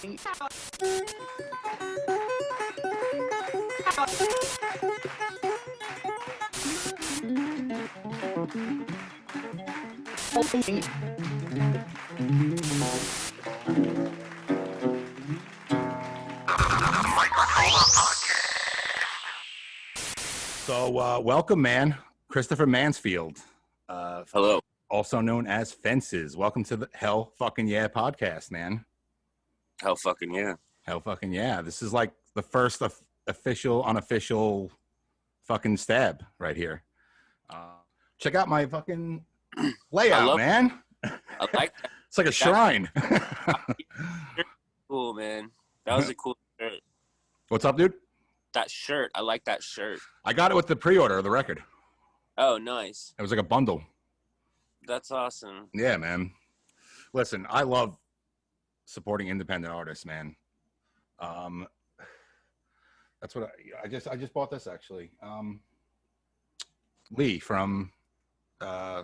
So, welcome, man. Christopher Mansfield. Hello. Also known as Fences. Welcome to the Hell Fucking Yeah podcast, man. Hell fucking yeah. Hell fucking yeah. This is like the first official, unofficial fucking stab right here. Check out my fucking layout, man. I like that. It's like a shrine. Cool, man. That was a cool shirt. What's up, dude? That shirt. I like that shirt. I got it with the pre-order of the record. Oh, nice. It was like a bundle. That's awesome. Yeah, man. Listen, I love supporting independent artists, man. That's what I just bought this actually. Lee from I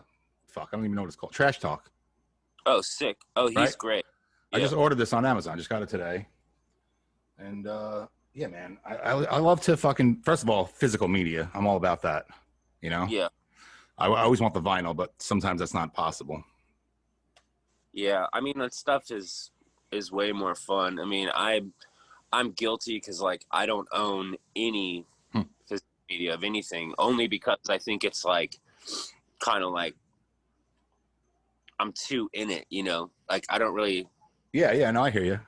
don't even know what it's called. Trash Talk. Oh, sick. Oh, he's great. I just ordered this on Amazon. Just got it today. And yeah, man. I love to fucking, first of all, physical media. I'm all about that. You know? Yeah. I always want the vinyl, but sometimes that's not possible. Yeah, I mean that stuff is way more fun. I mean, I'm guilty because like I don't own any physical media of anything, only because I think it's like kind of like I'm too in it, you know. Like I don't really. Yeah. No, I hear you.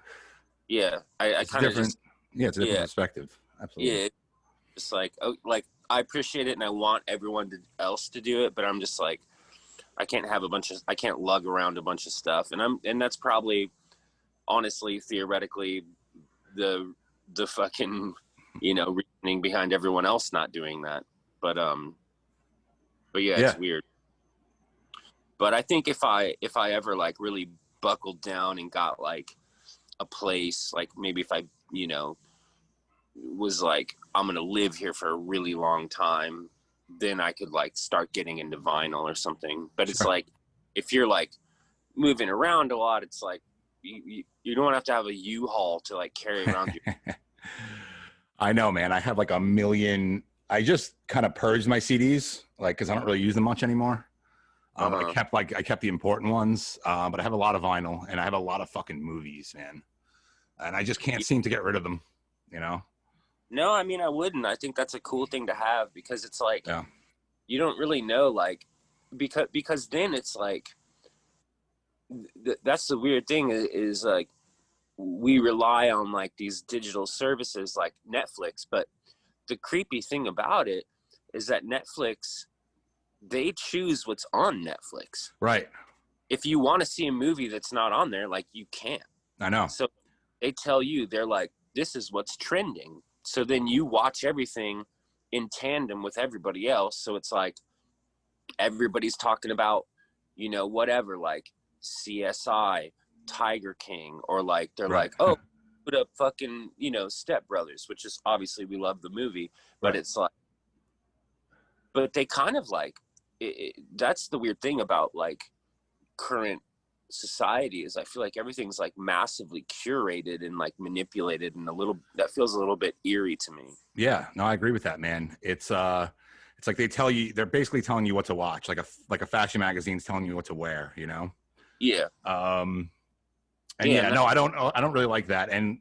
Yeah, I kind of just. Yeah, it's a different perspective. Absolutely. Yeah, it's like I appreciate it and I want everyone else to do it, but I'm just like I can't lug around a bunch of stuff, and that's probably honestly theoretically the fucking reasoning behind everyone else not doing that, but yeah, it's weird. But I think if I ever like really buckled down and got like a place, like maybe if I was like I'm gonna live here for a really long time, then I could like start getting into vinyl or something. But it's like if you're like moving around a lot, it's like you don't have to have a U-Haul to like carry around your I know, man. I have like a million. I just kind of purged my CDs, like, because I don't really use them much anymore. I kept the important ones, but I have a lot of vinyl and I have a lot of fucking movies, man. And I just can't seem to get rid of them, you know? No, I mean, I wouldn't. I think that's a cool thing to have because it's like, you don't really know, like, because then it's like, that's the weird thing is like, we rely on like these digital services like Netflix, but the creepy thing about it is that Netflix, they choose what's on Netflix. Right. If you want to see a movie that's not on there, like you can't. I know. So they tell you, they're like, this is what's trending. So then you watch everything in tandem with everybody else. So it's like everybody's talking about, whatever, like CSI, Tiger King, or like they're like, oh, put up fucking, Step Brothers, which is obviously we love the movie, but it's like, but they kind of like, that's the weird thing about like current society is I feel like everything's like massively curated and like manipulated and that feels a little bit eerie to me. Yeah, no, I agree with that, man. It's like they're basically telling you what to watch, like a fashion magazine's telling you what to wear, Yeah. No, I don't really like that. And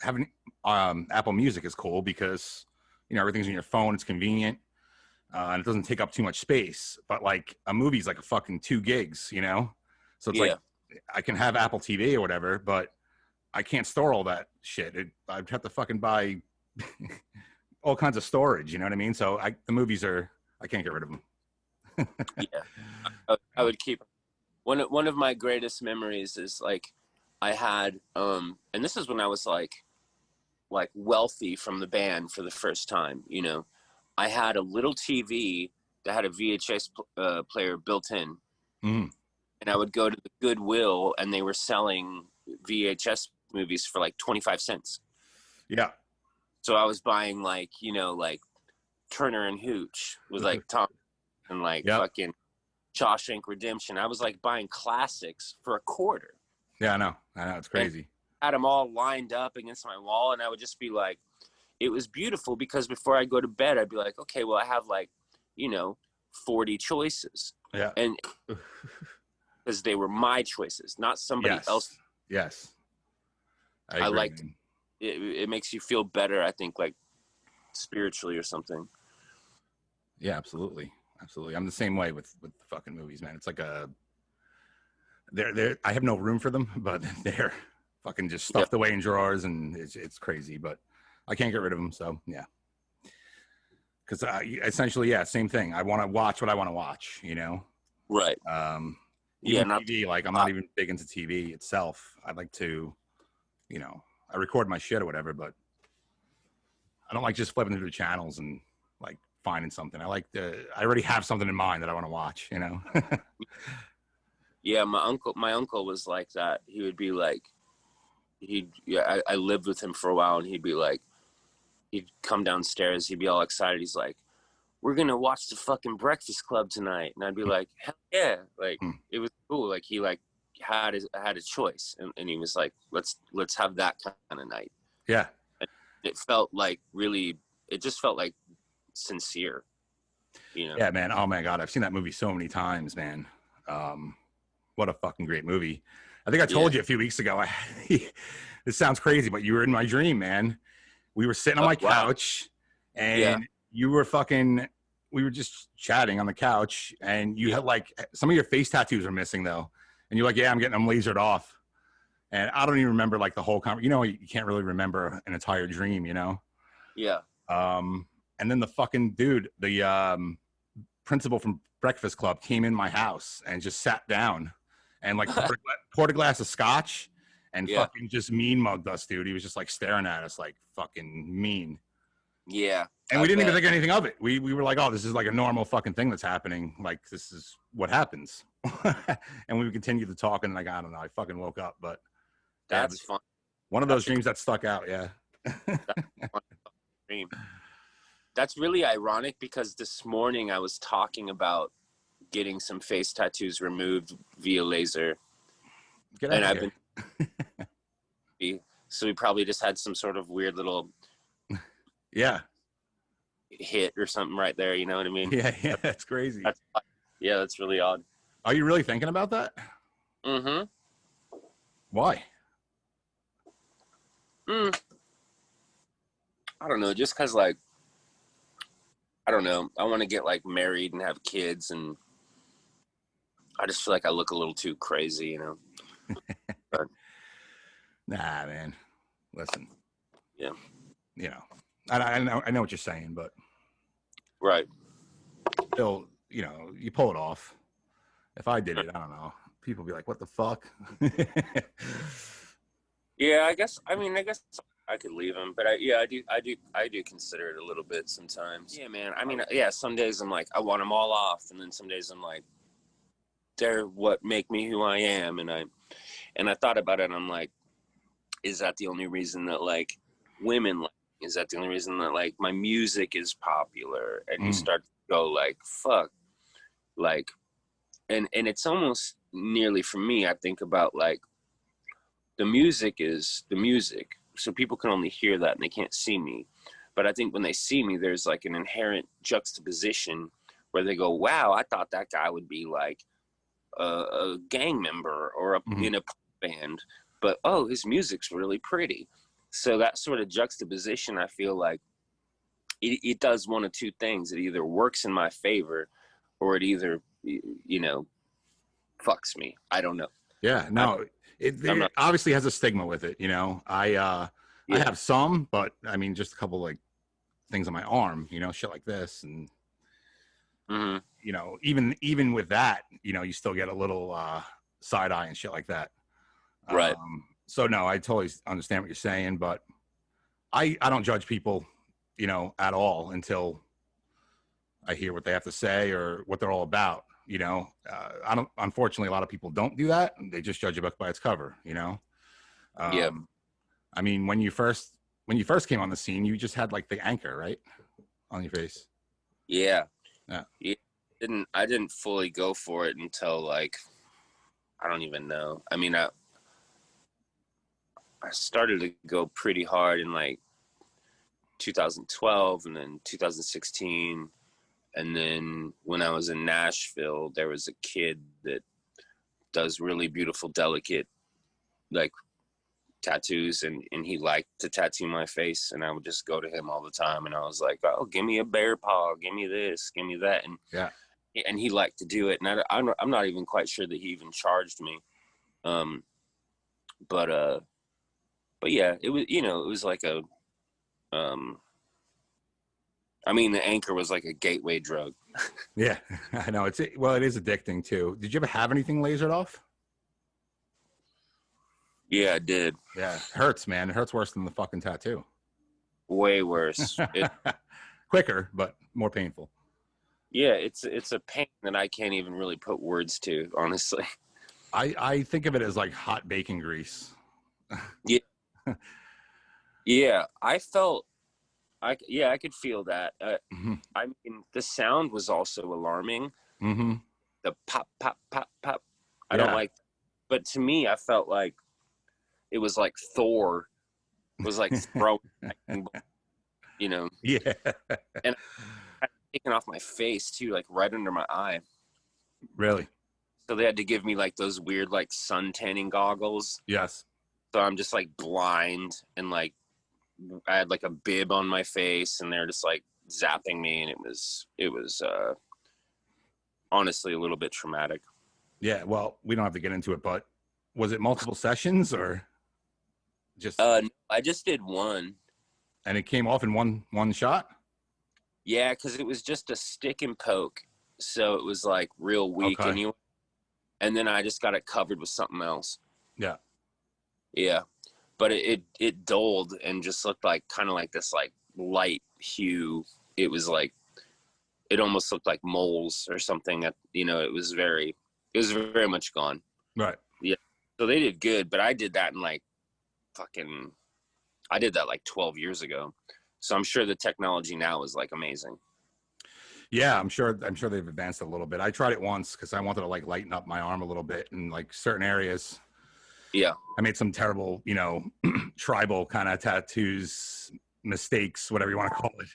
having Apple Music is cool because everything's on your phone, it's convenient, and it doesn't take up too much space. But like a movie's like a fucking 2 gigs, so it's like I can have Apple TV or whatever, but I can't store all that shit. I'd have to fucking buy all kinds of storage, you know what I mean? So the movies I can't get rid of them. Yeah, I would keep. One of my greatest memories is like I had, and this is when I was like wealthy from the band for the first time. I had a little TV that had a VHS player built in. Mm. And I would go to the Goodwill and they were selling VHS movies for like 25 cents. Yeah. So I was buying like, like Turner and Hooch with like Tom and like fucking Shawshank Redemption. I was like buying classics for $0.25. Yeah, I know. It's crazy. had them all lined up against my wall, and I would just be like, it was beautiful because before I go to bed, I'd be like, okay, well, I have like, 40 choices. Yeah. And because they were my choices, not somebody else. Yes. I agree, like it makes you feel better, I think, like spiritually or something. Yeah, absolutely. Absolutely. I'm the same way with the fucking movies, man. It's like I have no room for them, but they're fucking just stuffed away in drawers, and it's crazy, but I can't get rid of them. So yeah, because essentially, yeah, same thing. I want to watch what I want to watch, Right. Even TV, like I'm not even big into TV itself. I like to, I record my shit or whatever, but I don't like just flipping through the channels and like finding something. I already have something in mind that I want to watch, Yeah, my uncle was like that. He would be like, I lived with him for a while, and he'd be like, he'd come downstairs, he'd be all excited. He's like, we're gonna watch the fucking Breakfast Club tonight, and I'd be like, hell yeah, like it was cool. Like he like had a choice, and he was like, let's have that kind of night. Yeah, and it felt like it just felt like sincere, Yeah, man. Oh my god, I've seen that movie so many times, man. What a fucking great movie. I think I told you a few weeks ago. This sounds crazy, but you were in my dream, man. We were sitting on my couch, and we were just chatting on the couch, and you had like some of your face tattoos are missing though, and you're like, yeah, I'm getting them lasered off, and I don't even remember like the whole you can't really remember an entire dream, Yeah. And then the fucking dude, the principal from Breakfast Club, came in my house and just sat down and like poured a glass of scotch and fucking just mean mugged us, dude. He was just like staring at us like fucking mean. Yeah. And we didn't even think anything of it. We were like, oh, this is like a normal fucking thing that's happening. Like, this is what happens. And we continued to talk, and like, I don't know, I fucking woke up, but that's fun. One of those dreams that stuck out. Yeah. Dream. That's really ironic because this morning I was talking about getting some face tattoos removed via laser. And I've been so we probably just had some sort of weird little hit or something right there, you know what I mean? Yeah, that's crazy. That's really odd. Are you really thinking about that? Mm-hmm. Why? I don't know, just because like I don't know. I want to get like married and have kids, and I just feel like I look a little too crazy, But, nah, man. Listen. Yeah. I know what you're saying, but right. Still, you pull it off. If I did it, I don't know. People be like, "What the fuck?" Yeah, I guess I could leave him, but I do consider it a little bit sometimes. Yeah, man. I mean, some days I'm like, I want them all off, and then some days I'm like, they're what make me who I am, and I thought about it, and I'm like, is that the only reason that like women like? Is that the only reason that like my music is popular? And you start to go like, fuck, like, and it's almost nearly for me. I think about like the music is the music. So people can only hear that and they can't see me. But I think when they see me, there's like an inherent juxtaposition where they go, wow, I thought that guy would be like a gang member or in a band, but oh, his music's really pretty. So that sort of juxtaposition, I feel like it does one of two things. It either works in my favor or it either, fucks me. I don't know. Yeah, no, it obviously has a stigma with it. I have some, but I mean, just a couple like things on my arm, shit like this. And, even with that, you still get a little side eye and shit like that. Right. So no, I totally understand what you're saying, but I don't judge people, at all until I hear what they have to say or what they're all about. Unfortunately, a lot of people don't do that. They just judge a book by its cover, I mean, when you first came on the scene, you just had like the anchor, right, on your face. Yeah. I didn't fully go for it until like, I don't even know. I mean, I started to go pretty hard in like 2012 and then 2016. And then when I was in Nashville, there was a kid that does really beautiful, delicate, like tattoos, and he liked to tattoo my face, and I would just go to him all the time, and I was like, oh, give me a bear paw, give me this, give me that, and he liked to do it, and I'm not even quite sure that he even charged me, but yeah, it was, it was like a I mean, the anchor was like a gateway drug. Yeah, I know. It is addicting too. Did you ever have anything lasered off? Yeah, I did. Yeah, it hurts, man. It hurts worse than the fucking tattoo. Way worse. Quicker, but more painful. Yeah, it's a pain that I can't even really put words to, honestly. I think of it as like hot bacon grease. Yeah. Yeah, I could feel that. I mean, the sound was also alarming. Mm-hmm. The pop, pop, pop, pop. I don't like, but to me, I felt like it was like Thor was like throwing, Yeah. And I taken off my face too, like right under my eye. Really? So they had to give me like those weird like sun tanning goggles. Yes. So I'm just like blind, and like I had like a bib on my face, and they're just like zapping me, and it was honestly a little bit traumatic. Yeah, well, we don't have to get into it, but was it multiple sessions or just I just did one. And it came off in one shot? Yeah, because it was just a stick and poke, so it was like real weak, Okay. and then I just got it covered with something else. Yeah, but it dulled and just looked like kind of like this like light hue. It was like, it almost looked like moles or something. It was very much gone. Right. Yeah, so they did good, but I did that in like I did that like 12 years ago, so I'm sure the technology now is like amazing. Yeah, I'm sure they've advanced a little bit. I tried it once because I wanted to like lighten up my arm a little bit in like certain areas. Yeah. I made some terrible, tribal kind of tattoos, mistakes, whatever you want to call it,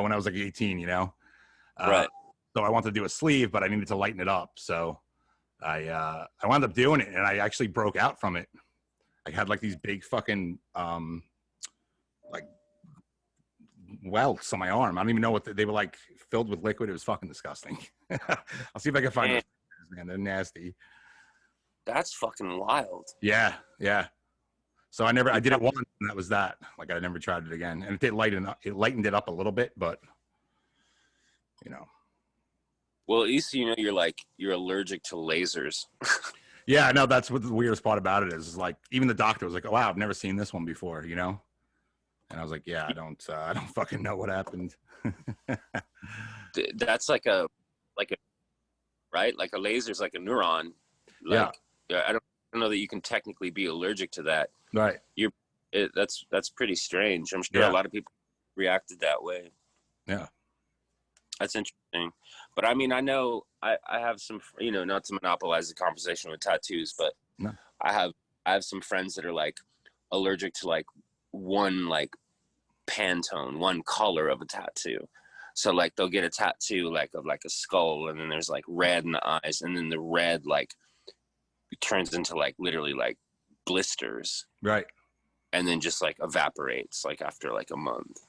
when I was like 18, Right. So I wanted to do a sleeve, but I needed to lighten it up. So I wound up doing it, and I actually broke out from it. I had like these big fucking, like welts on my arm. I don't even know what they were like, filled with liquid. It was fucking disgusting. I'll see if I can find those, man. They're nasty. That's fucking wild. Yeah. So I did it once, and that was that. Like I never tried it again, and it lightened it up a little bit, but Well, at least you're allergic to lasers. Yeah, I know. That's what the weirdest part about it is like even the doctor was like, "Oh wow, I've never seen this one before," And I was like, "Yeah, I don't fucking know what happened." That's like a right, like a laser's like a neuron. Like, yeah, I don't know that you can technically be allergic to that. Right. That's pretty strange. I'm sure a lot of people reacted that way. Yeah. That's interesting. But I mean, I know I have some, not to monopolize the conversation with tattoos, but no. I have some friends that are like allergic to like one like Pantone, one color of a tattoo. So like they'll get a tattoo like of like a skull, and then there's like red in the eyes, and then the red like turns into like literally like blisters. Right. And then just like evaporates like after like a month.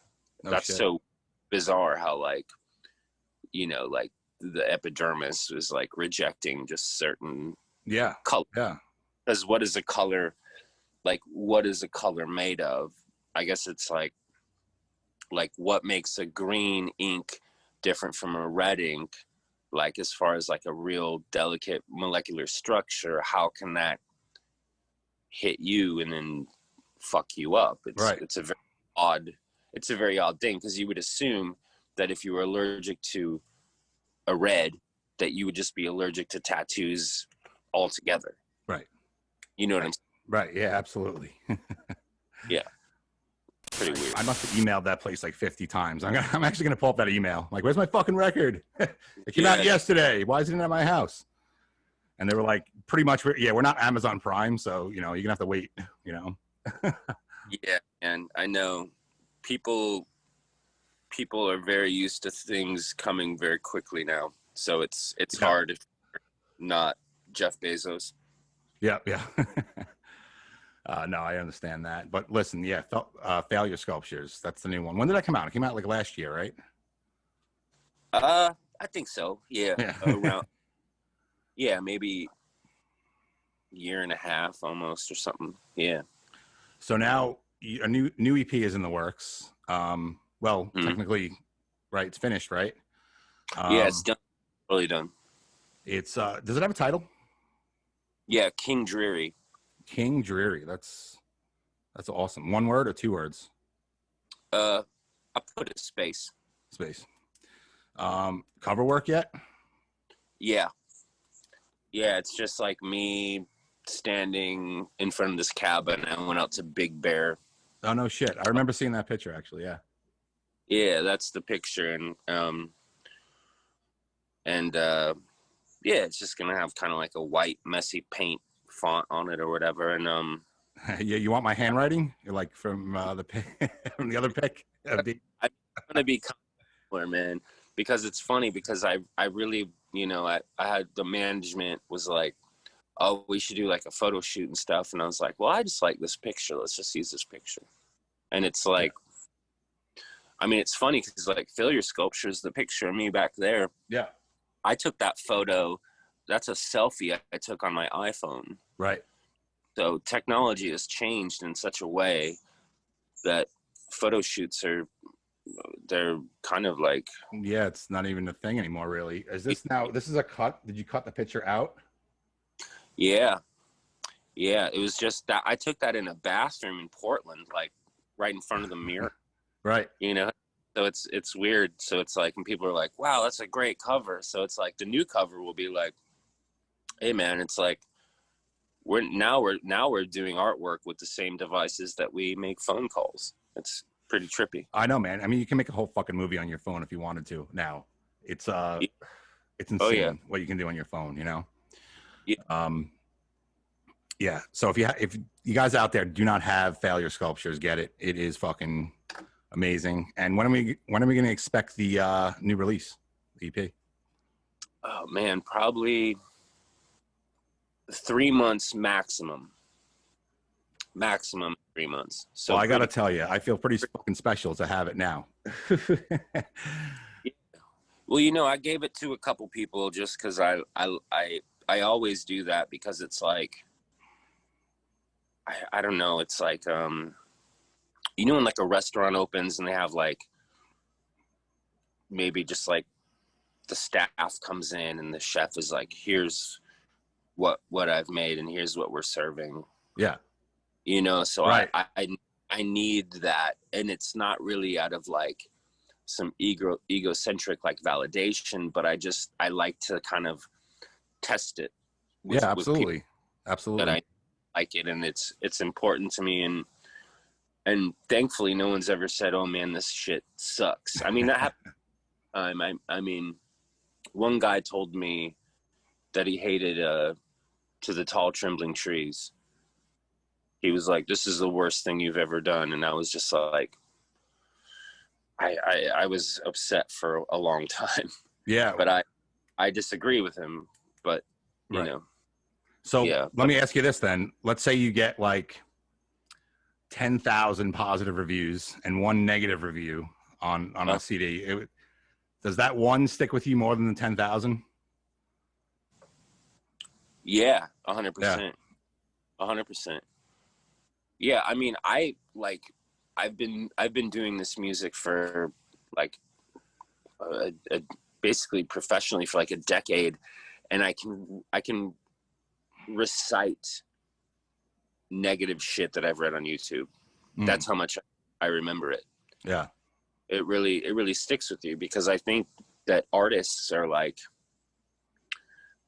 That's shit. So bizarre how like, like the epidermis is like rejecting just certain color. Yeah. Because what is a color made of? I guess it's like what makes a green ink different from a red ink, like as far as like a real delicate molecular structure, how can that hit you and then fuck you up? It's a very odd thing, because you would assume that if you were allergic to a red, that you would just be allergic to tattoos altogether. Right. You know what I'm saying? Right. Yeah, absolutely. Yeah. Pretty weird. I must have emailed that place like 50 times. I'm actually going to pull up that email. Like, where's my fucking record? It came out yesterday. Why isn't it at my house? And they were like, pretty much, we're not Amazon Prime. So, you're going to have to wait, Yeah, and I know people are very used to things coming very quickly now. So it's Yeah. hard if you're not Jeff Bezos. Yeah. Yeah. No, I understand that. But listen, yeah, Failure Sculptures. That's the new one. When did that come out? It came out like last year, right? I think so. Yeah, Yeah. around maybe year and a half almost or something. Yeah. So now a new EP is in the works. Well, Mhm. technically, right? It's finished, right? Yeah, it's Um, done. Really done. it's does it have a title? Yeah, King Dreary. King Dreary. That's awesome. One word or two words? I put it space. Space. Cover work yet? Yeah. Yeah, it's just like me standing in front of this cabin. I went out to Big Bear. Oh no shit. I remember seeing that picture actually. Yeah. Yeah, that's the picture, and yeah, it's just gonna have kind of like a white messy paint font on it or whatever, and Yeah. You want my handwriting? You're like from the from the other pic? I'm gonna be color, man, because it's funny because I really, I had the management was like, oh, we should do like a photo shoot and stuff, and I was like, well, I just like this picture, let's just use this picture. And it's like, I mean, it's funny because like Failure Sculptures, the picture of me back there, Yeah. I took that photo. That's a selfie I took on my iPhone. Right. So technology has changed in such a way that photo shoots they're kind of like, Yeah, it's not even a thing anymore, really. This is a cut? Did you cut the picture out? yeah, it was just that I took that in a bathroom in Portland, like right in front of the mirror, Right. So it's weird. So it's like, and people are like, wow, that's a great cover. So it's like the new cover will be like, hey man, it's like we're doing artwork with the same devices that we make phone calls. It's pretty trippy. I know, man. I mean, you can make a whole fucking movie on your phone if you wanted to now. It's Oh insane yeah. what you can do on your phone, Yeah. Yeah. So if you guys out there do not have Failure Sculptures, get it. It is fucking amazing. And when are we going to expect the new release, the EP? Oh man, probably 3 months maximum. Maximum 3 months. So well, I got to tell you, I feel pretty fucking special to have it now. well, I gave it to a couple people just because I always do that because it's like I don't know, it's like when like a restaurant opens and they have like maybe just like the staff comes in and the chef is like, here's what I've made and here's what we're serving. Yeah. So right. I need that, and it's not really out of like some egocentric like validation, but I like to kind of test it with absolutely that I like it, and it's important to me, and thankfully no one's ever said, oh man, this shit sucks. I mean, that happened. I mean, one guy told me that he hated To the Tall Trembling Trees. He was like, this is the worst thing you've ever done. And I was just like, I was upset for a long time. Yeah. But I disagree with him, but you know. So yeah, let me ask you this then. Let's say you get like 10,000 positive reviews and one negative review on a CD. Does that one stick with you more than the 10,000? Yeah, 100%. 100%. Yeah, I mean, I've been doing this music for like basically professionally for like a decade, and I can recite negative shit that I've read on YouTube. That's how much I remember it. Yeah. It really sticks with you, because I think that artists are like,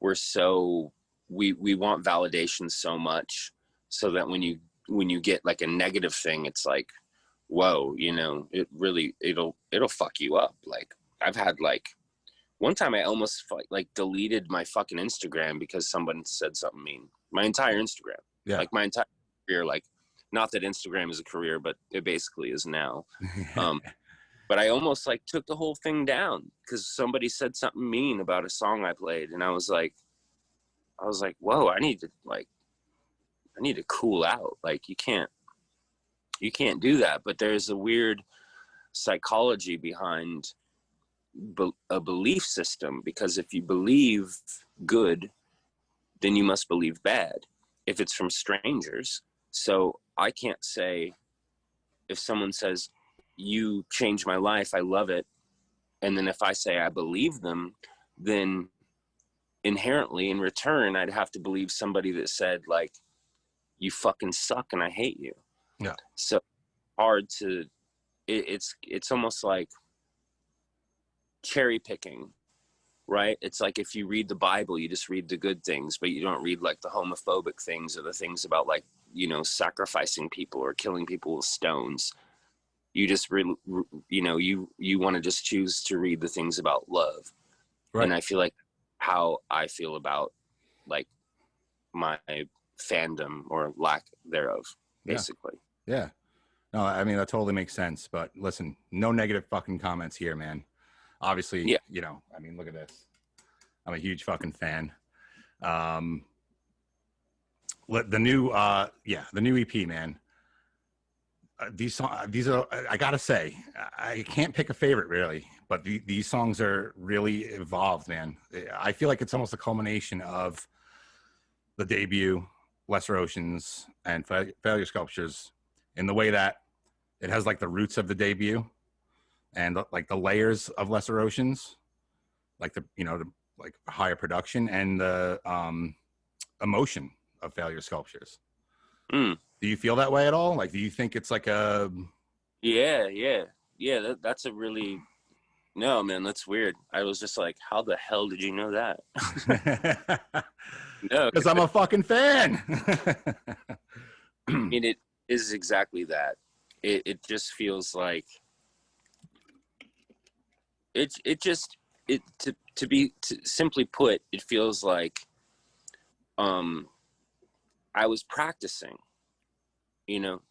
we want validation so much, so that when you get like a negative thing, it's like, whoa, it'll fuck you up. Like, I've had like one time I almost like deleted my fucking Instagram because someone said something mean. My entire Instagram, like my entire career, like not that Instagram is a career, but it basically is now. But I almost like took the whole thing down because somebody said something mean about a song I played. And I was like, whoa, I need to cool out. Like you can't do that. But there's a weird psychology behind a belief system, because if you believe good, then you must believe bad if it's from strangers. So I can't say, if someone says, you changed my life, I love it, and then if I say I believe them, then inherently in return I'd have to believe somebody that said like, you fucking suck and I hate you. Yeah. So hard to, it's almost like cherry picking, right? It's like if you read the Bible, you just read the good things, but you don't read like the homophobic things or the things about like, you know, sacrificing people or killing people with stones. You just you know, you want to just choose to read the things about love. Right. And I feel like how I feel about like my fandom or lack thereof, basically. Yeah. No, I mean, that totally makes sense. But listen, no negative fucking comments here, man. Obviously, you know, I mean, look at this. I'm a huge fucking fan. The new EP, man. These are, I gotta say, I can't pick a favorite really, but these songs are really evolved, man. I feel like it's almost a culmination of the debut, Lesser Oceans, and Failure Sculptures, in the way that it has like the roots of the debut and like the layers of Lesser Oceans, like the, you know, the like higher production and the emotion of Failure Sculptures. Do you feel that way at all? Like, do you think it's like a... Yeah. That's a really... No, man, that's weird. I was just like, how the hell did you know that? No, because I'm a fucking fan. I mean, it is exactly that. It just feels like simply put, it feels like I was practicing. You know,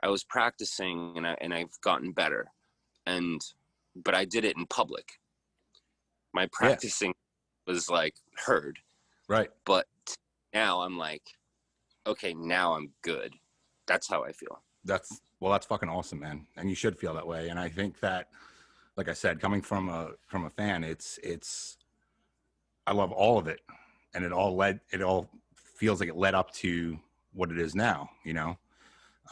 I was practicing and I've gotten better, but I did it in public. My practicing was like heard. Right. But now I'm like, okay, now I'm good. That's how I feel. That's fucking awesome, man. And you should feel that way. And I think that, like I said, coming from a fan, it's I love all of it. And it all feels like it led up to what it is now, you know?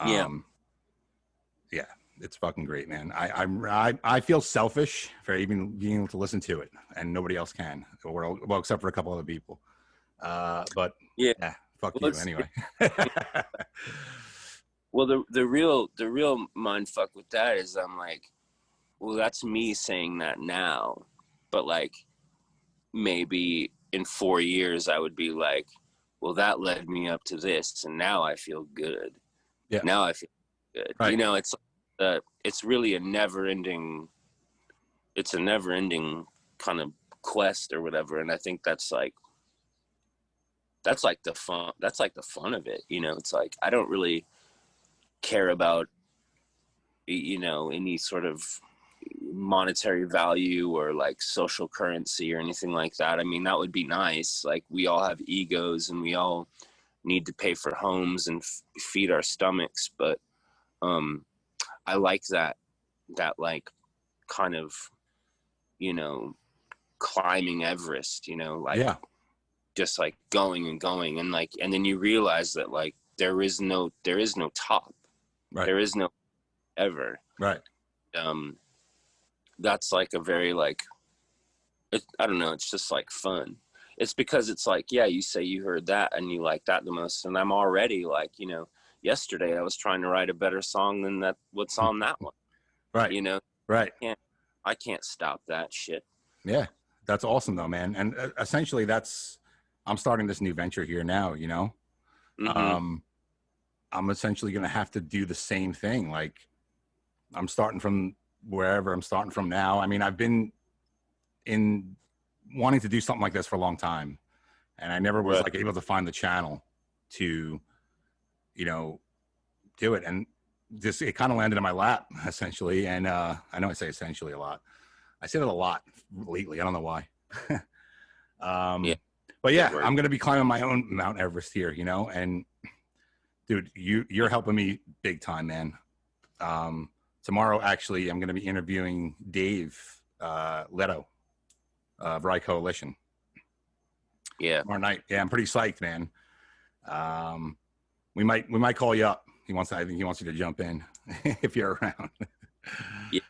Yeah, it's fucking great, man. I feel selfish for even being able to listen to it, and nobody else can, well, except for a couple other people. But fuck you anyway. Well, the real mind fuck with that is I'm like, well, that's me saying that now, but like maybe in 4 years I would be like, well, that led me up to this, and now I feel good. Yeah. Now I feel good. Right. You know, it's really a never-ending kind of quest or whatever, and I think that's like the fun. That's like the fun of it. You know, it's like I don't really care about, you know, any sort of monetary value or like social currency or anything like that. I mean, that would be nice. Like, we all have egos and we all need to pay for homes and feed our stomachs, but I like that like kind of, you know, climbing Everest, you know, like just like going and going, and like, and then you realize that like there is no top. Right. There is no ever. Right. That's like a very like, I don't know, it's just like fun. It's because it's like, yeah, you say you heard that and you like that the most, and I'm already like, you know, yesterday I was trying to write a better song than what's on that one. Right. You know. Right. I can't stop that shit. Yeah, that's awesome though, man. And essentially I'm starting this new venture here now, you know. Mm-hmm. I'm essentially going to have to do the same thing. Like, I'm starting from wherever I'm starting from now. I mean, I've been in wanting to do something like this for a long time, and I never was like able to find the channel to, you know, do it. And just, it kind of landed in my lap essentially. And I know I say essentially a lot. I say that a lot lately. I don't know why. Yeah. But yeah, I'm going to be climbing my own Mount Everest here, you know, and dude, you're helping me big time, man. Tomorrow, actually, I'm going to be interviewing Dave Leto of Rye Coalition. Yeah. Tomorrow night. Yeah, I'm pretty psyched, man. We might call you up. I think he wants you to jump in if you're around. Yeah.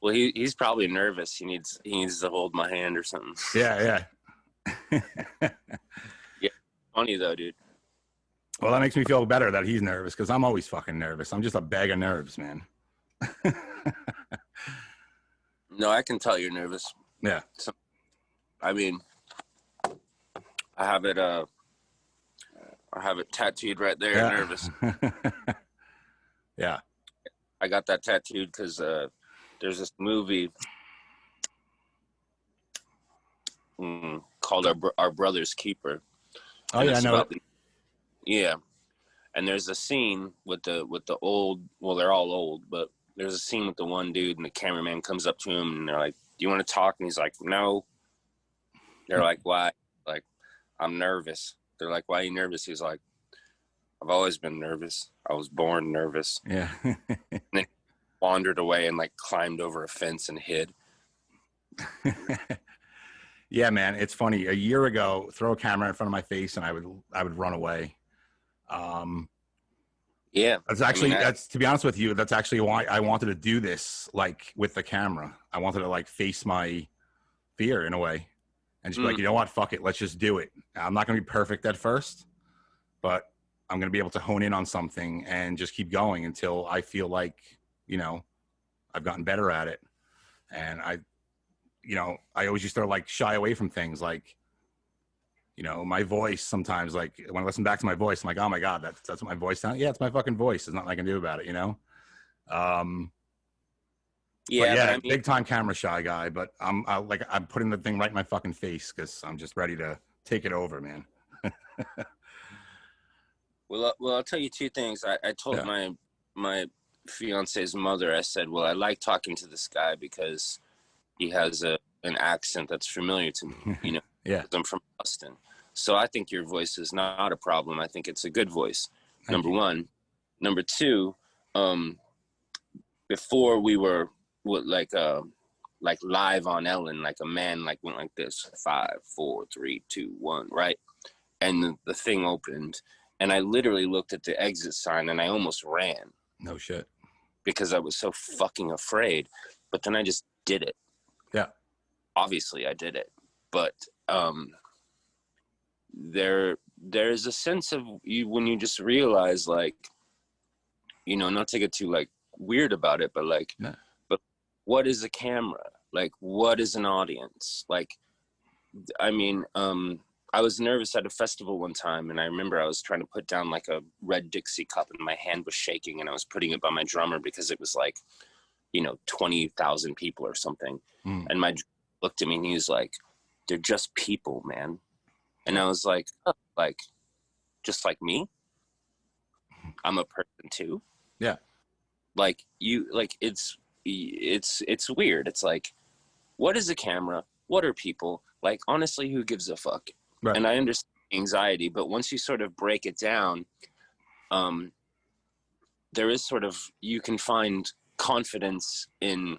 Well, he's probably nervous. He needs to hold my hand or something. Yeah. Yeah. Funny though, dude. Well, that makes me feel better that he's nervous, because I'm always fucking nervous. I'm just a bag of nerves, man. No, I can tell you're nervous. Yeah. So, I mean, I have it tattooed right there. Yeah. Nervous. Yeah. I got that tattooed because there's this movie called Our Brother's Keeper. Oh yeah, I know. Yeah, and there's a scene with the old. Well, they're all old, but there's a scene with the one dude, and the cameraman comes up to him, and they're like, "Do you want to talk?" And he's like, "No." They're like, "Why?" Like, "I'm nervous." They're like, "Why are you nervous?" He's like, "I've always been nervous. I was born nervous." Yeah. And then wandered away and like climbed over a fence and hid. Yeah, man, it's funny. A year ago, throw a camera in front of my face and I would run away. Yeah, that's actually, that's, to be honest with you, that's actually why I wanted to do this, like with the camera. I wanted to like face my fear in a way and just be like, you know what, fuck it, let's just do it. I'm not going to be perfect at first, but I'm going to be able to hone in on something and just keep going until I feel like, you know, I've gotten better at it. And I always used to like shy away from things, like, you know, my voice sometimes, like when I listen back to my voice, I'm like, oh my God, that's what my voice sounds. Yeah, it's my fucking voice. There's nothing I can do about it, you know? Yeah, but I mean, big time camera shy guy, but I'm putting the thing right in my fucking face because I'm just ready to take it over, man. Well, I'll tell you two things. I told my fiance's mother, I said, well, I like talking to this guy because he has an accent that's familiar to me, you know. Yeah. I'm from Boston. So I think your voice is not a problem. I think it's a good voice. Number one. Number two, before we were like live on Ellen, like a man like went like this, 5, 4, 3, 2, 1, right? And the thing opened and I literally looked at the exit sign and I almost ran. No shit. Because I was so fucking afraid. But then I just did it. Yeah. Obviously I did it. But there's a sense of you when you just realize, like, you know, not to get too like weird about it, but like, but what is a camera? Like, what is an audience? Like, I mean, I was nervous at a festival one time, and I remember I was trying to put down like a red Dixie cup, and my hand was shaking, and I was putting it by my drummer because it was like, you know, 20,000 people or something, and my drummer looked at me and he was like, "They're just people, man." And I was like, oh, like, just like me? I'm a person too. Yeah. Like you, like it's weird. It's like, what is a camera? What are people? Like, honestly, who gives a fuck? Right. And I understand anxiety, but once you sort of break it down, there is sort of, you can find confidence in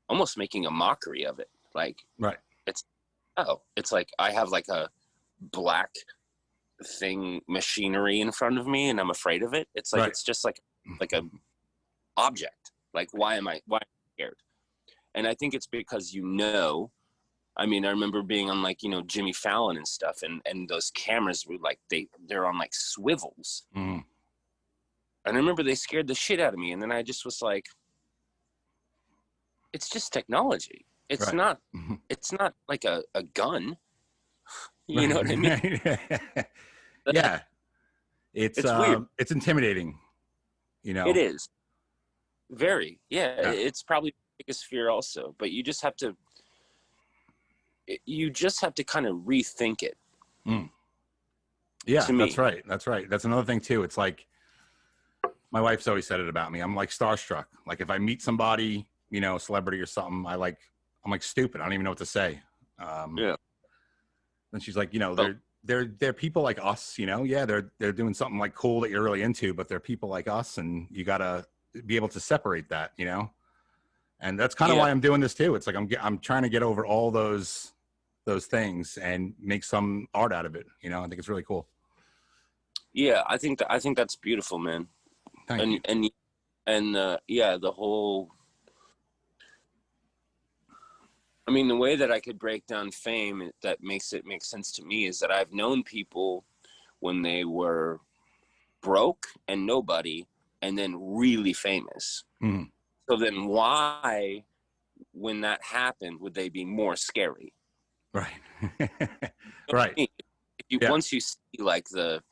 almost making a mockery of it. Like, right. It's like I have like a black thing machinery in front of me and I'm afraid of it. It's like, It's just like a object. Like, why am I scared? And I think it's because, you know, I mean, I remember being on like, you know, Jimmy Fallon and stuff, and those cameras were like, they're on like swivels. And I remember they scared the shit out of me. And then I just was like, it's just technology. It's not like a gun. You know what I mean? Yeah. It's weird. It's intimidating. You know? It is. Very. Yeah. It's probably the biggest fear also. But you just have to kind of rethink it. Yeah, that's right. That's right. That's another thing too. It's like, My wife's always said it about me. I'm like starstruck. Like if I meet somebody, you know, celebrity or something, I'm like stupid. I don't even know what to say. Yeah. And she's like, you know, But they're people like us, you know. Yeah, they're doing something like cool that you're really into, but they're people like us, and you gotta be able to separate that, you know. And that's kind of yeah, why I'm doing this too. It's like I'm trying to get over all those things and make some art out of it. You know, I think it's really cool. yeah, I think that's beautiful, man. Thank you. And yeah, the whole. I mean, the way that I could break down fame that makes it make sense to me is that I've known people when they were broke and nobody, and then really famous. Mm-hmm. So then why, when that happened, would they be more scary? Right. Right. If once you see like the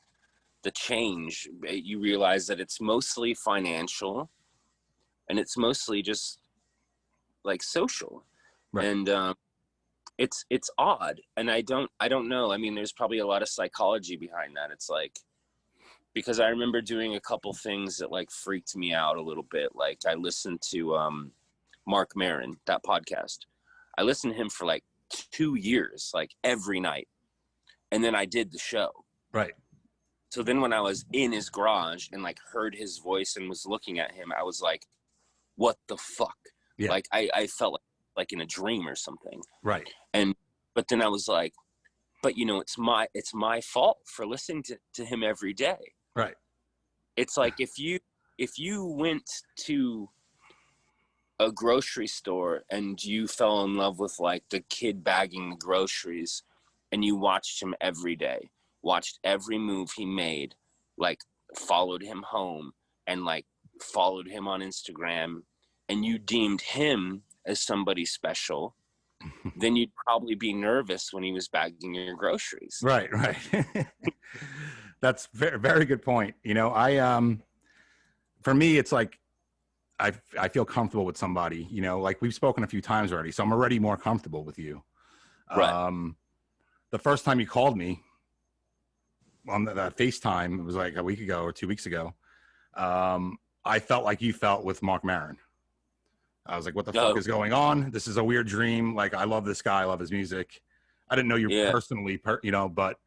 change, you realize that it's mostly financial and it's mostly just like social. Right. And it's odd, and I don't know. I mean, there's probably a lot of psychology behind that. It's like, because I remember doing a couple things that like freaked me out a little bit. Like I listened to Mark Maron, that podcast. I listened to him for like 2 years, like every night, and then I did the show. Right. So then when I was in his garage and like heard his voice and was looking at him, I was like, what the fuck? Yeah. Like I felt like in a dream or something. Right. But then I was like, but you know, it's my fault for listening to him every day. Right. It's like if you went to a grocery store and you fell in love with like the kid bagging the groceries, and you watched him every day, watched every move he made, like followed him home and like followed him on Instagram, and you deemed him as somebody special, then you'd probably be nervous when he was bagging your groceries. Right. Right. That's very, very good point. You know, for me, it's like, I feel comfortable with somebody, you know, like we've spoken a few times already, so I'm already more comfortable with you. Right. The first time you called me on that FaceTime, it was like a week ago or 2 weeks ago. I felt like you felt with Mark Maron. I was like, what the fuck is going on? This is a weird dream. Like, I love this guy. I love his music. I didn't know you personally, you know, but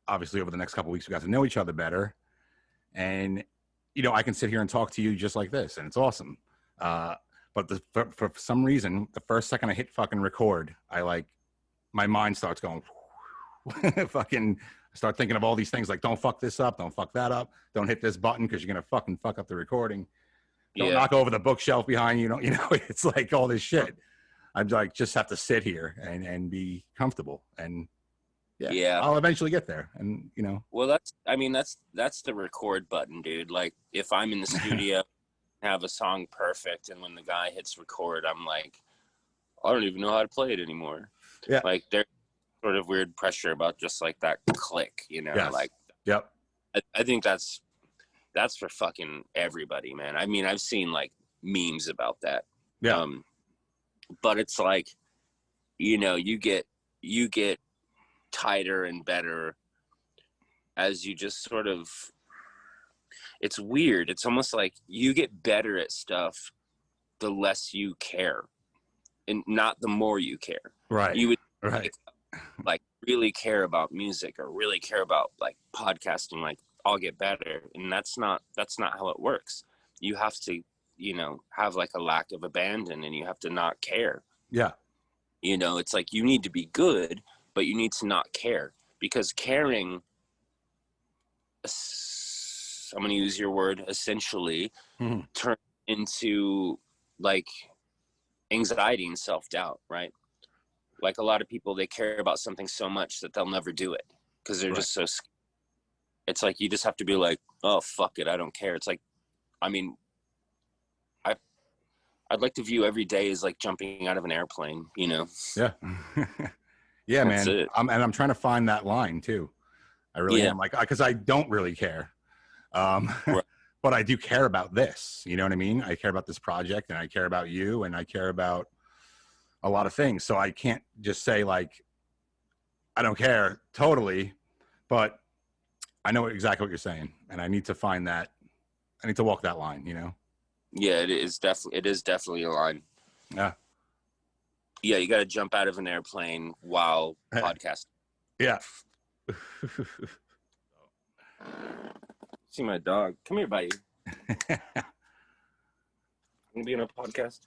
obviously over the next couple of weeks, we got to know each other better. And, you know, I can sit here and talk to you just like this, and it's awesome. But for some reason, the first second I hit fucking record, my mind starts going, fucking, I start thinking of all these things like, don't fuck this up, don't fuck that up, don't hit this button because you're gonna fucking fuck up the recording. Don't knock over the bookshelf behind you. You know, it's like all this shit. I'm like, just have to sit here and be comfortable, and I'll eventually get there. And you know, well, that's the record button, dude. Like if I'm in the studio, have a song perfect, and when the guy hits record, I'm like, I don't even know how to play it anymore. Yeah, like there's sort of weird pressure about just like that click, you know. Yes. Like, yep. I think that's for fucking everybody, man. I mean, I've seen like memes about that. Yeah. But it's like, you know, you get tighter and better as you just sort of, it's weird. It's almost like you get better at stuff the less you care, and not the more you care. Right. You would like really care about music or really care about like podcasting, like I'll get better. And that's not how it works. You have to, you know, have like a lack of abandon, and you have to not care. Yeah. You know, it's like you need to be good, but you need to not care, because caring, I'm going to use your word, essentially, turn into like anxiety and self-doubt, right? Like a lot of people, they care about something so much that they'll never do it because they're just so scared. It's like, you just have to be like, oh, fuck it, I don't care. It's like, I mean, I'd like to view every day as like jumping out of an airplane, you know? Yeah. Yeah, that's man. I'm trying to find that line too. I really am, like, because I don't really care. But I do care about this, you know what I mean? I care about this project, and I care about you, and I care about a lot of things. So I can't just say like, I don't care totally, but I know exactly what you're saying, and I need to find that. I need to walk that line, you know? Yeah, it is definitely a line. Yeah. Yeah, you got to jump out of an airplane while podcasting. Yeah. See my dog. Come here, buddy. I'm gonna be on a podcast.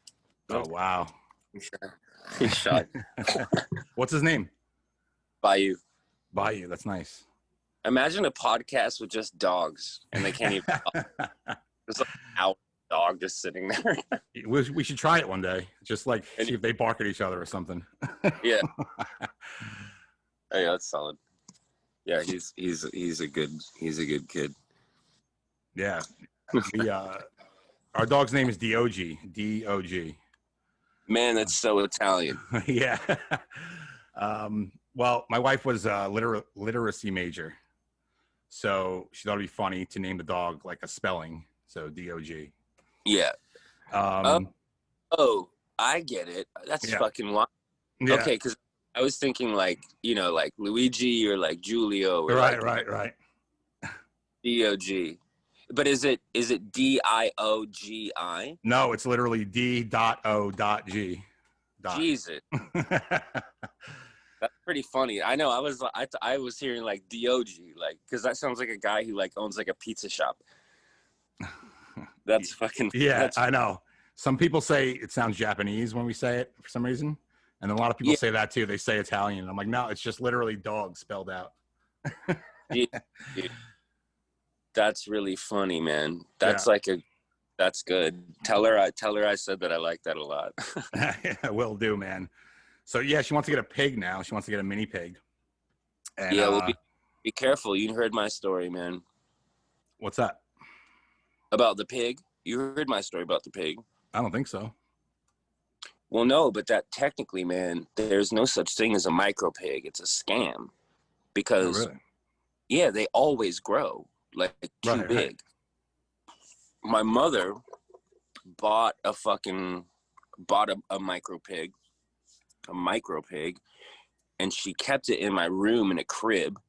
Oh wow. He's shy. What's his name? Bayou. Bayou. That's nice. Imagine a podcast with just dogs, and they can't even talk. There's like an out dog just sitting there. We should try it one day. Just like see if they bark at each other or something. Yeah. Oh, yeah, that's solid. Yeah, he's a good kid. Yeah. Our dog's name is DOG. DOG. Man, that's so Italian. Yeah. Well, my wife was a literacy major, so she thought it'd be funny to name the dog like a spelling. So DOG. Yeah. Oh, I get it. That's fucking wild. Yeah. Okay, because I was thinking like, you know, like Luigi or like Giulio. Or right. DOG. But is it DIOGI? No, it's literally D.O.G. Jesus. That's pretty funny. I know. I was hearing like DOG, like, because that sounds like a guy who like owns like a pizza shop. That's fucking. Yeah, I know. Some people say it sounds Japanese when we say it for some reason, and a lot of people say that too. They say Italian. And I'm like, no, it's just literally dog spelled out. Dude, that's really funny, man. That's that's good. Tell her I said that I like that a lot. I will do, man. So yeah, she wants to get a pig now. She wants to get a mini pig. And, yeah, well, be careful. You heard my story, man. What's that? About the pig? You heard my story about the pig. I don't think so. Well, no, but that technically, man, there's no such thing as a micro pig. It's a scam. Because, yeah, they always grow, like too big. Right. My mother bought a micro pig, and she kept it in my room in a crib.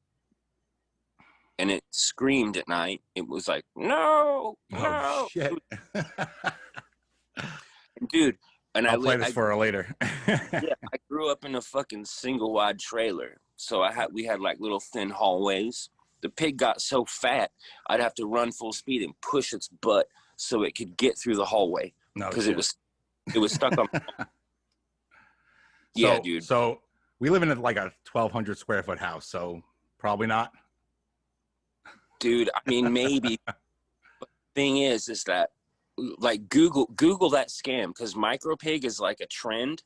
And it screamed at night. It was like, no. Oh, shit. Dude, and I'll play this for her later. Yeah, I grew up in a fucking single wide trailer. So we had like little thin hallways. The pig got so fat, I'd have to run full speed and push its butt so it could get through the hallway. No, because it was stuck on. Yeah, dude. So we live in like a 1,200 square foot house. So probably not. Dude, I mean, maybe. But the thing is that like Google that scam, because micro pig is like a trend.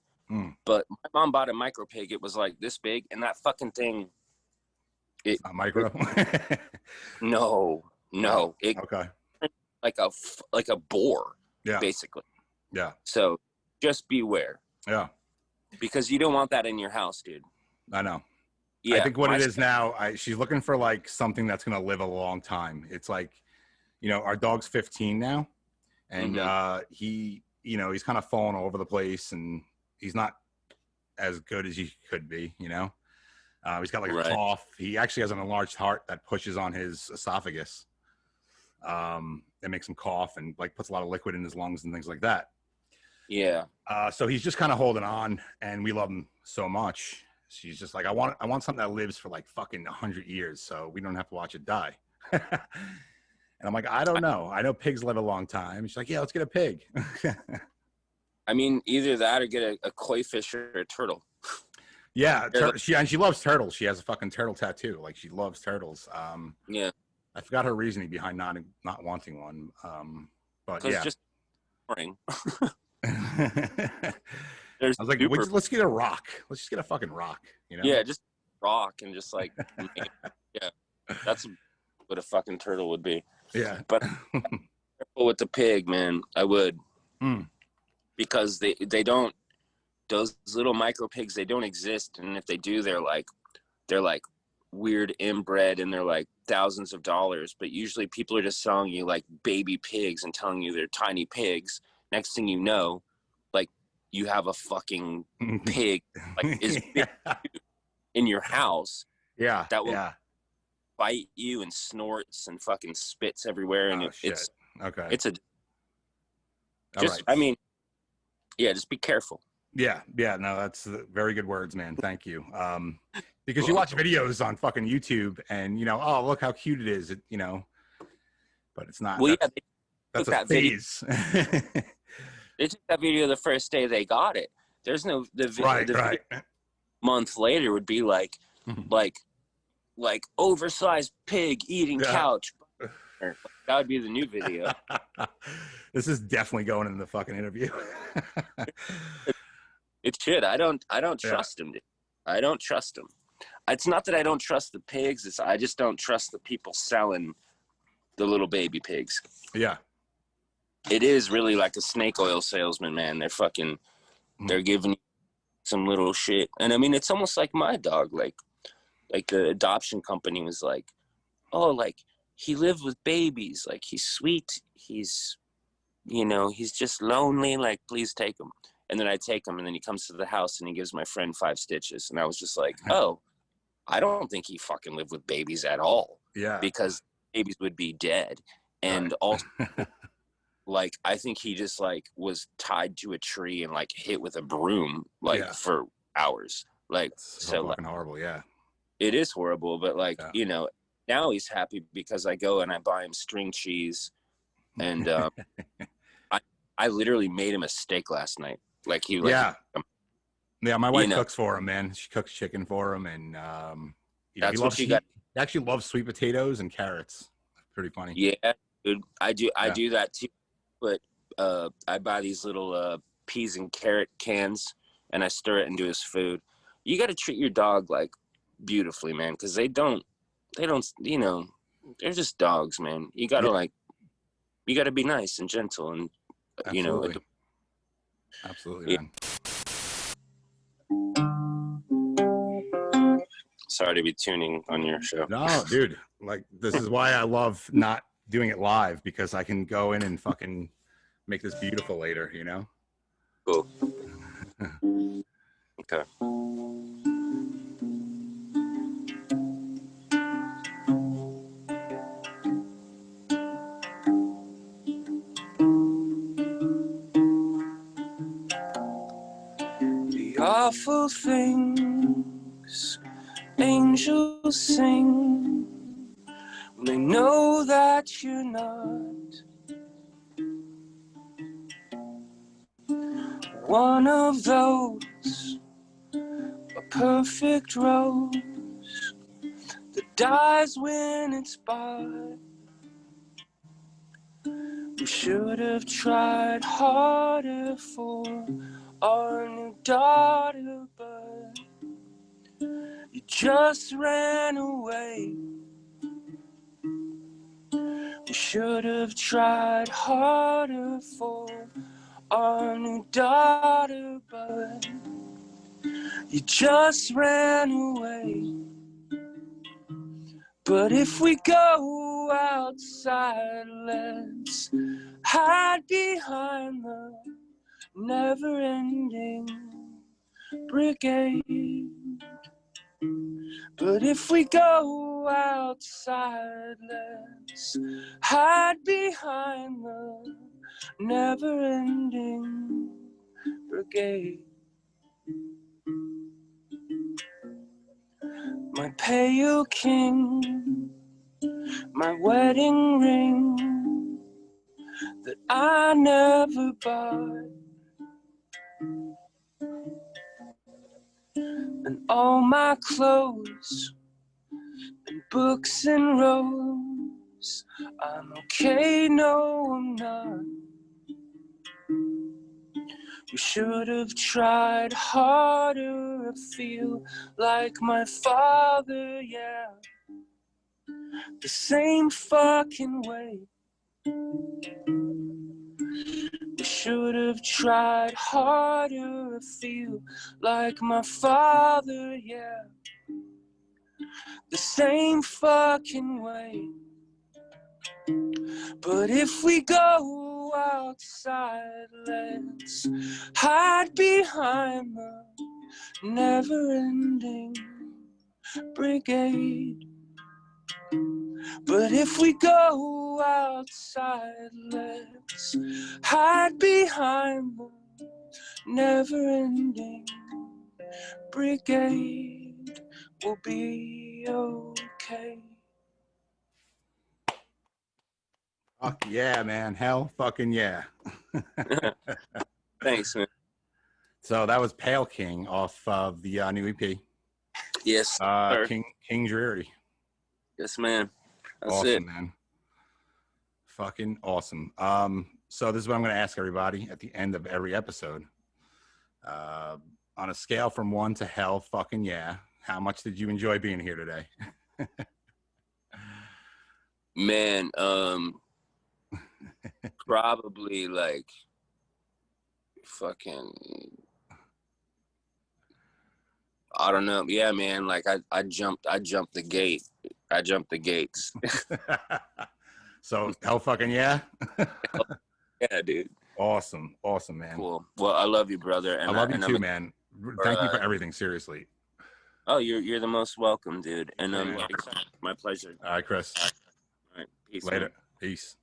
But my mom bought a micro pig. It was like this big, and that fucking thing. It's not micro. No. Okay. Like a boar. Yeah. Basically. Yeah. So just beware. Yeah. Because you don't want that in your house, dude. I know. Yeah. I think what it is now, she's looking for like something that's going to live a long time. It's like, you know, our dog's 15 now, and he, you know, he's kind of falling all over the place, and he's not as good as he could be, you know. He's got like a cough. He actually has an enlarged heart that pushes on his esophagus. That makes him cough and like puts a lot of liquid in his lungs and things like that. Yeah. So he's just kind of holding on, and we love him so much. She's just like, I want something that lives for like fucking 100 years, so we don't have to watch it die. And I'm like, I don't know. I know pigs live a long time. She's like, yeah, let's get a pig. I mean, either that or get a koi fish or a turtle. Yeah, she loves turtles. She has a fucking turtle tattoo. Like, she loves turtles. Yeah. I forgot her reasoning behind not wanting one. But yeah. Just boring. I was like, let's get a rock. Let's just get a fucking rock, you know? Yeah, just rock and just like, yeah, that's what a fucking turtle would be. Yeah. But careful with the pig, man. I would. Because they don't, those little micro pigs, they don't exist. And if they do, they're like weird inbred, and they're like thousands of dollars. But usually people are just selling you like baby pigs and telling you they're tiny pigs. Next thing you know, like, you have a fucking pig like is big in your house. Yeah. That will bite you and snorts and fucking spits everywhere. And it's okay. It's a just, right. I mean, yeah, just be careful. Yeah. No, that's very good words, man. Thank you. Because you watch videos on fucking YouTube and, you know, oh, look how cute it is. You know, but it's not. Well, that's a phase. They took that video the first day they got it. There's no, the right. Month later would be like oversized pig eating couch. That would be the new video. This is definitely going in the fucking interview. It should. I don't trust him. I don't trust him. It's not that I don't trust the pigs. I just don't trust the people selling the little baby pigs. Yeah. It is really like a snake oil salesman, man. They're fucking, they're giving you some little shit. And I mean, it's almost like my dog. Like the adoption company was like, oh, like he lived with babies. Like he's sweet. He's, you know, he's just lonely. Like, please take him. And then I take him and then he comes to the house and he gives my friend 5 stitches. And I was just like, oh, I don't think he fucking lived with babies at all. Yeah. Because babies would be dead. And also, like, I think he just like was tied to a tree and like hit with a broom for hours. Like, so fucking horrible. Yeah. It is horrible. But like, you know, now he's happy because I go and I buy him string cheese. And I literally made him a steak last night. Like he, like, yeah. My wife cooks for him, man. She cooks chicken for him, and that's what she got. He actually loves sweet potatoes and carrots. Pretty funny. Yeah, dude. I do that too. But I buy these little peas and carrot cans, and I stir it into his food. You got to treat your dog like beautifully, man, because they don't. You know, they're just dogs, man. You gotta you gotta be nice and gentle, and you know. Absolutely, man. Sorry to be tuning on your show. No, dude. Like, this is why I love not doing it live, because I can go in and fucking make this beautiful later, you know? Cool. Okay. Awful things angels sing when they know that you're not one of those, a perfect rose that dies when it's bought. We should have tried harder for our new daughter, but you just ran away. We should have tried harder for our new daughter, but you just ran away. But if we go outside, let's hide behind the never-ending brigade. But if we go outside, let's hide behind the never-ending brigade. My pale king, my wedding ring that I never bought, and all my clothes and books and robes. I'm okay, no I'm not. We should have tried harder. I feel like my father, yeah, the same fucking way. We should have tried harder. I feel like my father, yeah, the same fucking way. But if we go outside, let's hide behind the never-ending brigade. But if we go outside, let's hide behind the never-ending brigade. We'll be okay. Fuck yeah, man. Hell fucking yeah. Thanks, man. So that was Pale King off of the new EP. Yes, sir. King Dreary. Yes, man. That's awesome, it. Man. Fucking awesome. So this is what I'm going to ask everybody at the end of every episode. On a scale from 1 to hell fucking yeah, how much did you enjoy being here today? Man, probably like fucking, I don't know. Yeah, man, like I jumped the gate. I jumped the gates. So hell fucking yeah. Yeah, dude. Awesome, man. Cool. Well, I love you, brother. And I love you too, man. Thank you for everything. Seriously. Oh, you're the most welcome, dude. And my pleasure. All right, Chris. All right, peace. Later. Man. Peace.